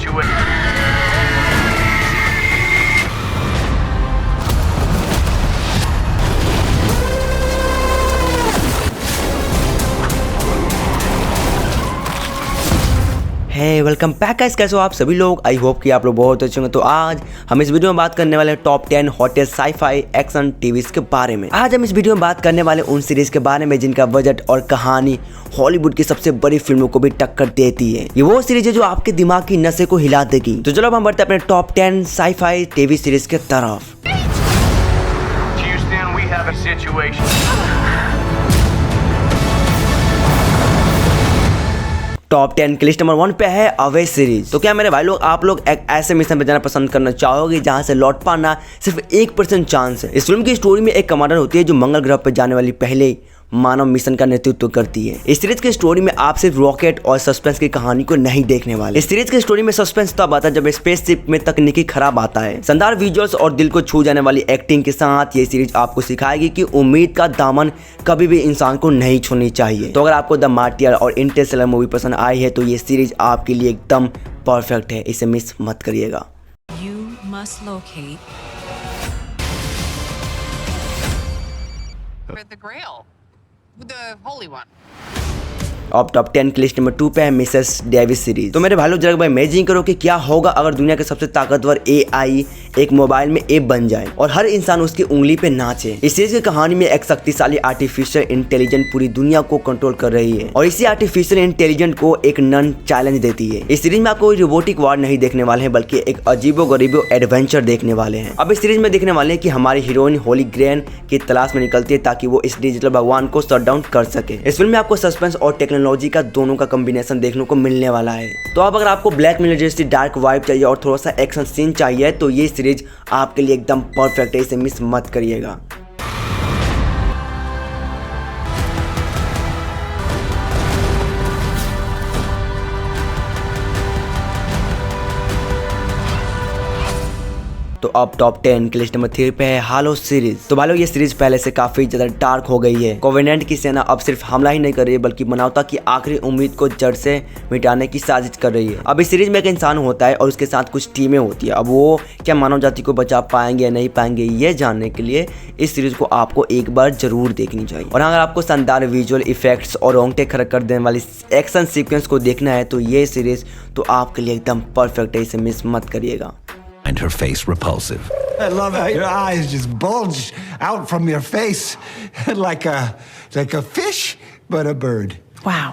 situation. Hey welcome back guys, कैसे हो आप सभी लोग। आई होप कि आप लोग बहुत अच्छे होंगे। तो आज हम इस वीडियो में बात करने वाले हैं top 10 hottest sci-fi action TVs के बारे में। आज हम इस वीडियो में बात करने वाले उन सीरीज के बारे में जिनका बजट और कहानी हॉलीवुड की सबसे बड़ी फिल्मों को भी टक्कर देती है। ये वो सीरीज है जो आपके दिमाग की नसें को हिला देगी। तो चलो अब हम बढ़ते हैं अपने टॉप 10 साई-फाई टीवी सीरीज के तरफ। Houston, we have a situation. Top 10 की लिस्ट नंबर 1 पे है अवे सीरीज। तो क्या मेरे भाई लोग, आप लोग एक ऐसे मिशन पे जाना पसंद करना चाहोगे जहां से लौट पाना सिर्फ 1% चांस है। इस फिल्म की स्टोरी में एक कमांडर होती है जो मंगल ग्रह पर जाने वाली पहले मानव मिशन का नेतृत्व करती है। इस सीरीज की स्टोरी में आप सिर्फ रॉकेट और सस्पेंस की कहानी को नहीं देखने वाले। इस सीरीज की स्टोरी में सस्पेंस तब आता है जब स्पेसशिप में तकनीकी खराब आता है। शानदार विजुअल्स और दिल को छू जाने वाली एक्टिंग के साथ ये सीरीज आपको सिखाएगी कि उम्मीद का दामन कभी भी इंसान को नहीं छोड़नी चाहिए। तो अगर आपको द मार्टियर और इंटरस्टेलर मूवी पसंद आई है तो ये सीरीज आपके लिए एकदम परफेक्ट है, इसे मिस मत करिएगा। You must locate the Grail, the Holy One. अब टॉप 10 की लिस्ट नंबर 2 पे है मिसेस डेविस सीरीज। तो मेरे भाई लोग जरा भाई इमेजिन करो कि क्या होगा अगर दुनिया के सबसे ताकतवर एआई एक मोबाइल में ऐप बन जाए और हर इंसान उसकी उंगली पे नाचे। इस सीरीज की कहानी में एक शक्तिशाली आर्टिफिशियल इंटेलिजेंट पूरी दुनिया को कंट्रोल कर रही है और इसी आर्टिफिशियल इंटेलिजेंट को एक नन चैलेंज देती है। इस सीरीज में आपको कोई रोबोटिक वार नहीं देखने वाले हैं बल्कि एक अजीबो गरीबो एडवेंचर देखने वाले हैं। अब इस सीरीज में देखने वाले हैं कि हमारी हीरोइन होली ग्रेन की तलाश में निकलती है ताकि वो इस डिजिटल भगवान को शट डाउन कर सके। इस फिल्म में आपको सस्पेंस और टेक्नोलॉजी का दोनों का कॉम्बिनेशन देखने को मिलने वाला है। तो अब अगर आपको ब्लैक मिरर जैसी डार्क वाइब चाहिए और थोड़ा सा एक्शन सीन चाहिए तो ये सीरीज आपके लिए एकदम परफेक्ट है, इसे मिस मत करिएगा। तो अब टॉप 10 की लिस्ट नंबर 3 पे है हालो सीरीज। तो भाई लोग ये सीरीज पहले से काफी ज्यादा डार्क हो गई है। कोवेनेंट की सेना अब सिर्फ हमला ही नहीं कर रही है बल्कि मानवता की आखिरी उम्मीद को जड़ से मिटाने की साजिश कर रही है। अब इस सीरीज में एक इंसान होता है और उसके साथ कुछ टीमें होती है। अब वो क्या मानव जाति को बचा पाएंगे या नहीं पाएंगे, ये जानने के लिए इस सीरीज को आपको एक बार जरूर देखनी चाहिए। और अगर आपको शानदार विजुअल इफेक्ट्स और रोंगटे खड़ा कर देने वाली एक्शन सीक्वेंस को देखना है तो ये सीरीज तो आपके लिए एकदम परफेक्ट है, इसे मिस मत करिएगा। And her face repulsive. I love how your eyes just bulge out from your face like a fish, but a bird. Wow.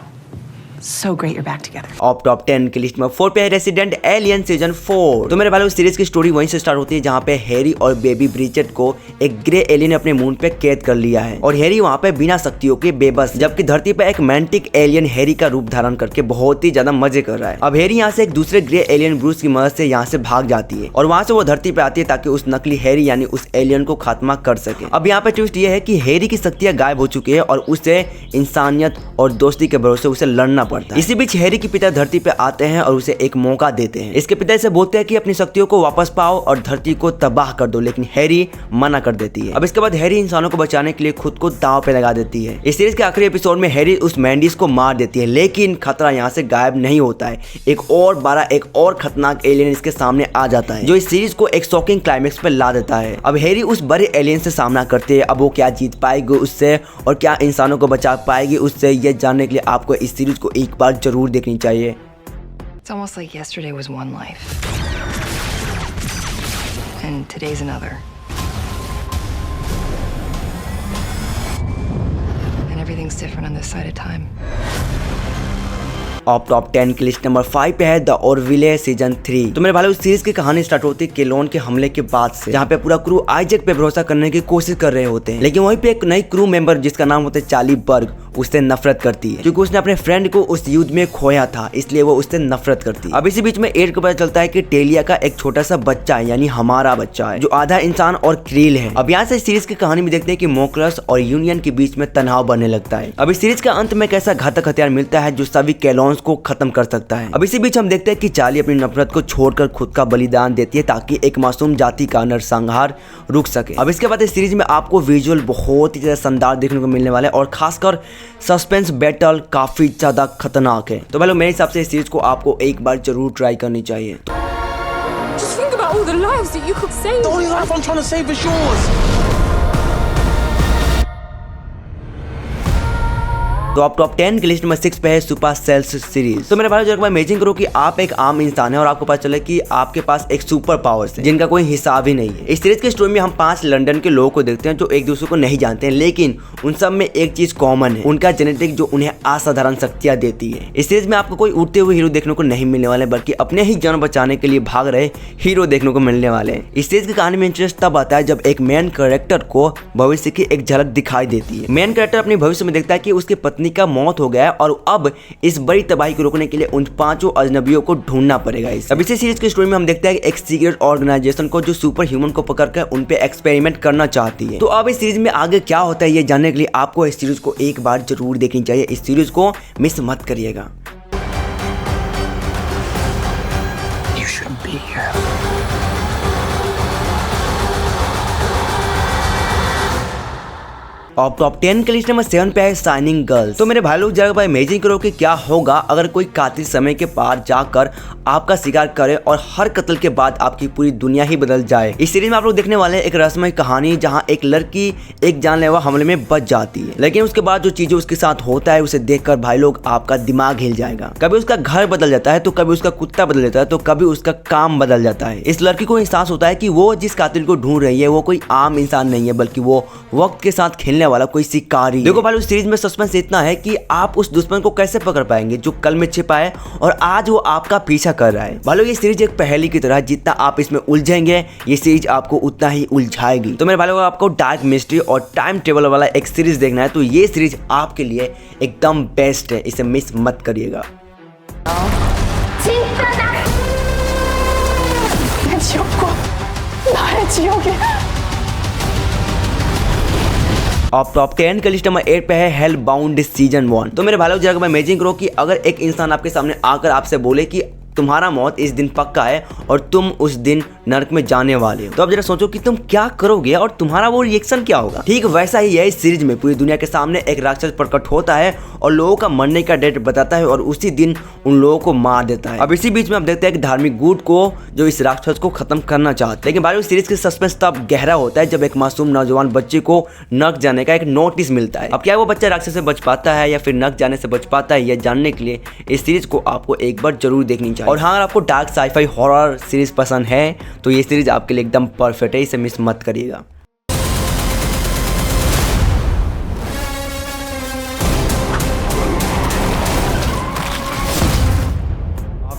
So great you're back together. Of top 10 की list में 4 पे है resident alien season 4। तो मेरे भाई series की story वहीं से स्टार्ट होती है जहाँ पे हैरी और बेबी ब्रिजेट को एक ग्रे एलियन अपने मून पे कैद कर लिया है और हैरी वहाँ पे बिना शक्तियों के बेबस, जबकि धरती पे एक मैंटिक एलियन हैरी का रूप धारण करके बहुत ही ज्यादा मजे कर रहा है। अब हैरी यहाँ से एक दूसरे ग्रे एलियन ब्रूस की मदद से यहाँ से भाग जाती है और वहाँ से वो धरती पे आती है ताकि उस नकली हैरी यानी उस एलियन को खात्मा कर सके। अब यहाँ पे ट्विस्ट ये है कि हैरी की शक्तियाँ गायब हो चुकी है और उसे इंसानियत और दोस्ती के भरोसे उसे लड़ना पड़ता है। इसी बीच हैरी के पिता धरती पे आते हैं और उसे एक मौका देते हैं। इसके पिता इसे बोलते हैं कि अपनी शक्तियों को वापस पाओ और धरती को तबाह कर दो, लेकिन हैरी मना कर देती है। अब इसके बाद हैरी इंसानों को बचाने के लिए खुद को दांव पे लगा देती है। इस सीरीज के आखिरी एपिसोड में हैरी उस मैंडिस को मार देती है, लेकिन खतरा यहाँ से गायब नहीं होता है। एक और खतरनाक एलियन इसके सामने आ जाता है जो इस सीरीज को एक शॉकिंग क्लाइमेक्स पे ला देता है। अब हैरी उस बड़े एलियन से सामना करते हैं। अब वो क्या जीत पाएगी उससे और क्या इंसानों को बचा पाएगी उससे, ये जानने के लिए आपको इस सीरीज को एक बार जरूर देखनी चाहिए। It's almost like yesterday was one life, and today's another. And everything's different on this side of time. Of top 10 की लिस्ट नंबर 5 पे है द ओरविले सीजन 3। तो मेरे भाई उस सीरीज की कहानी स्टार्ट होती है केलोन के हमले के बाद से, जहाँ पे पूरा क्रू आइजैक पे भरोसा करने की कोशिश कर रहे होते हैं, लेकिन वहीं पे एक नई क्रू मेंबर जिसका नाम होता है चार्ली बर्ग उससे नफरत करती है क्योंकि उसने अपने फ्रेंड को उस युद्ध में खोया था, इसलिए वो उससे नफरत करती है। अब इसी बीच में एड को पता चलता है कि टेलिया का एक छोटा सा बच्चा है, यानी हमारा बच्चा है, जो आधा इंसान और क्रील है। अब यहाँ से सीरीज की कहानी में देखते हैं कि मोकलस और यूनियन के बीच में तनाव बनने लगता है। अब इस सीरीज का अंत में एक ऐसा घातक हथियार मिलता है जो सभी केलोन्स डिमोन्स को खत्म कर सकता है। अब इसी बीच हम देखते हैं कि चार्ली अपनी नफरत को छोड़कर खुद का बलिदान देती है ताकि एक मासूम जाति का नरसंहार रुक सके। अब इसके बाद इस सीरीज में आपको विजुअल बहुत ही ज्यादा शानदार देखने को मिलने वाला है और खासकर सस्पेंस बैटल काफी ज्यादा खतरनाक है। तो भाई मेरे हिसाब से इस सीरीज को आपको एक बार जरूर ट्राई करनी चाहिए। Just think about all the lives that you could save. The only life I'm trying to save is yours. तो आप टॉप 10 की लिस्ट में 6 पे है सुपर सेल्स सीरीज। तो मेरे भाई जब इमेजिन करो कि आप एक आम इंसान है और आपको पता चले कि आपके पास एक सुपर पावर्स है जिनका कोई हिसाब ही नहीं है। इस सीरीज की स्टोरी में हम 5 लंदन के लोगों को देखते हैं जो एक दूसरे को नहीं जानते हैं, लेकिन उन सब में एक चीज कॉमन है, उनका जेनेटिक जो उन्हें असाधारण शक्तियां देती है। इस सीरीज में आपको कोई उड़ते हुए हीरो देखने को नहीं मिलने वाले, बल्कि अपने ही जान बचाने के लिए भाग रहे हीरो देखने को मिलने वाले हैं। इस सीरीज की कहानी में इंटरेस्ट तब आता है जब एक मेन कैरेक्टर को भविष्य की एक झलक दिखाई देती है। मेन कैरेक्टर अपने भविष्य में देखता है कि उसकी पत्नी का मौत हो गया है और अब इस बड़ी तबाही को रोकने के लिए उन 5 अजनबियों को ढूंढना पड़ेगा। अब इसी सीरीज की स्टोरी में हम देखते हैं एक सीक्रेट ऑर्गेनाइजेशन को जो सुपर ह्यूमन को पकड़कर उन पे एक्सपेरिमेंट करना चाहती है। तो अब इस सीरीज में आगे क्या होता है ये जानने के लिए आपको इस सीरीज को एक बार जरूर देखनी चाहिए। इस सीरीज को मिस मत करिएगा। You shouldn't be here. और टॉप 10 के लिस्ट नंबर 7 पे है शाइनिंग गर्ल्स। तो मेरे भाई लोग जरा इमेजिन करो कि क्या होगा अगर कोई कातिल समय के पार जाकर आपका शिकार करे और हर कत्ल के बाद आपकी पूरी दुनिया ही बदल जाए। इस सीरीज में आप लोग देखने वाले हैं एक रहस्यमय कहानी जहां एक लड़की एक जानलेवा हमले में बच जाती है, लेकिन उसके बाद जो चीजें उसके साथ होता है उसे देखकर भाई लोग आपका दिमाग हिल जाएगा। कभी उसका घर बदल जाता है, तो कभी उसका कुत्ता बदल जाता है, तो कभी उसका काम बदल जाता है। इस लड़की को एहसास होता है कि वो जिस कातिल को ढूंढ रही है वो कोई आम इंसान नहीं है, बल्कि वो वक्त के साथ खेलने वाला कोई शिकारी। देखो भाई उस सीरीज में सस्पेंस इतना है कि आप उस दुश्मन को कैसे पकड़ पाएंगे जो कल में छिपा है और आज वो आपका पीछा कर रहा है। भाई ये सीरीज एक पहेली की तरह, जितना आप इसमें उलझेंगे ये सीरीज आपको उतना ही उलझाएगी। तो मेरे भाई लोग आपको डार्क मिस्ट्री और टाइम ट्रेवल वाला एक सीरीज देखना है तो ये सीरीज आपके लिए एकदम बेस्ट है, इसे मिस मत करिएगा। अब टॉप 10 के लिस्ट नंबर 8 पे है हेल बाउंड सीजन 1। तो मेरे भाई लोग जरा इमेजिन करो कि अगर एक इंसान आपके सामने आकर आपसे बोले कि तुम्हारा मौत इस दिन पक्का है और तुम उस दिन नरक में जाने वाले हो, तो अब जरा सोचो कि तुम क्या करोगे और तुम्हारा वो रिएक्शन क्या होगा। ठीक वैसा ही है इस सीरीज में। पूरी दुनिया के सामने एक राक्षस प्रकट होता है और लोगों का मरने का डेट बताता है और उसी दिन उन लोगों को मार देता है। अब इसी बीच में हम देखते हैं एक धार्मिक गुट को जो इस राक्षस को खत्म करना चाहते हैं। लेकिन भाई उस सीरीज की सस्पेंस तब गहरा होता है जब एक मासूम नौजवान बच्चे को नरक जाने का एक नोटिस मिलता है। अब क्या वो बच्चा राक्षस से बच पाता है या फिर नरक जाने से बच पाता है, यह जानने के लिए इस सीरीज को आपको एक बार जरूर देखनी चाहिए। और हाँ, अगर आपको डार्क साईफाई हॉरर सीरीज पसंद है तो ये सीरीज आपके लिए एकदम परफेक्ट है, इसे मिस मत करिएगा।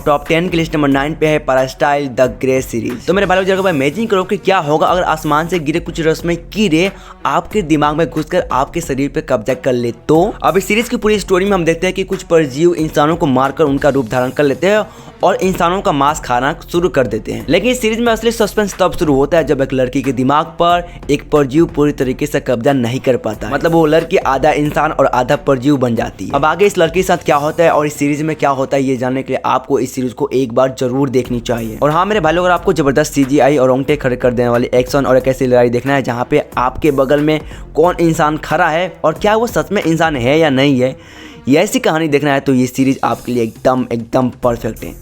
टॉप 10 की लिस्ट नंबर 9 पे है पैरास्टाइल द ग्रे सीरीज। तो मेरे भाई लोग जरा इमेजिन करो कि क्या होगा अगर आसमान से गिरे कुछ रस्में कीड़े आपके दिमाग में घुसकर आपके शरीर पे कब्जा कर ले। तो अब इस सीरीज की पूरी स्टोरी में हम देखते हैं कि कुछ परजीव इंसानों को मारकर उनका रूप धारण कर लेते हैं और इंसानों का मांस खाना शुरू कर देते हैं। लेकिन इस सीरीज में असली सस्पेंस तब शुरू होता है जब एक लड़की के दिमाग पर एक परजीव पूरी तरीके से कब्जा नहीं कर पाता, मतलब वो लड़की आधा इंसान और आधा परजीव बन जाती है। अब आगे इस लड़की के साथ क्या होता है और इस सीरीज में क्या होता है ये जानने के लिए आपको इस सीरीज को एक बार जरूर देखनी चाहिए। और हाँ मेरे भाई लोग, अगर आपको जबरदस्त CGI और रोंगटे खड़े कर देने वाली एक्शन और एक ऐसी लड़ाई देखना है जहाँ पे आपके बगल में कौन इंसान खड़ा है और क्या वो सच में इंसान है या नहीं है, ये ऐसी कहानी देखना है तो ये सीरीज आपके लिए एकदम परफेक्ट है।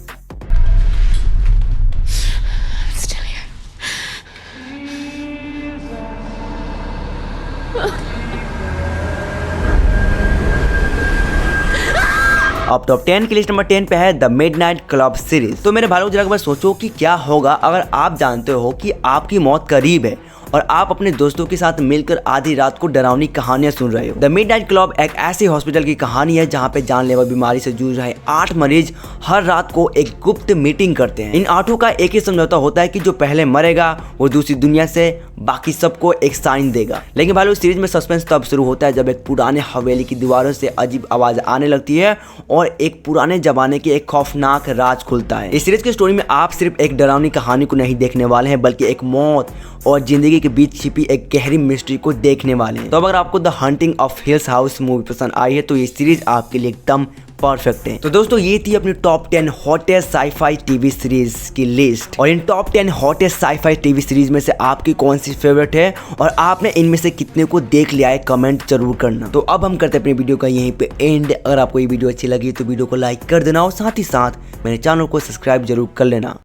अब टॉप 10 की लिस्ट नंबर 10 पे है द मिडनाइट क्लब सीरीज। तो मेरे भाइयों जरा सोचो कि क्या होगा अगर आप जानते हो कि आपकी मौत करीब है और आप अपने दोस्तों के साथ मिलकर आधी रात को डरावनी कहानियां सुन रहे हो। द मिडनाइट क्लब एक ऐसे हॉस्पिटल की कहानी है जहां पे जानलेवा बीमारी से जूझ रहे 8 मरीज हर रात को एक गुप्त मीटिंग करते हैं। इन 8 का एक ही समझौता होता है कि जो पहले मरेगा वो दूसरी दुनिया से बाकी सबको एक साइन देगा। लेकिन भाई सीरीज में सस्पेंस तब शुरू होता है जब एक पुराने हवेली की दीवारों से अजीब आवाज आने लगती है और एक पुराने जमाने के एक खौफनाक राज खुलता है। इस सीरीज की स्टोरी में आप सिर्फ एक डरावनी कहानी को नहीं देखने वाले हैं बल्कि एक मौत और जिंदगी के बीच छिपी एक गहरी मिस्ट्री को देखने वाले हैं। तो अगर आपको the hunting of hills house movie पसंद आई है तो ये सीरीज आपके लिए एकदम परफेक्ट है। तो दोस्तों ये थी अपनी top 10 hottest sci-fi TV series की लिस्ट। और इन top 10 hottest sci-fi TV series में से आपकी कौन सी फेवरेट है और आपने इनमें से कितने को देख लिया है, कमेंट जरूर करना। तो अब हम करते हैं अपनी वीडियो का यहीं पे एंड। अगर आपको ये वीडियो अच्छी लगी तो वीडियो को लाइक कर देना और साथ ही साथ मेरे चैनल को सब्सक्राइब जरूर कर लेना।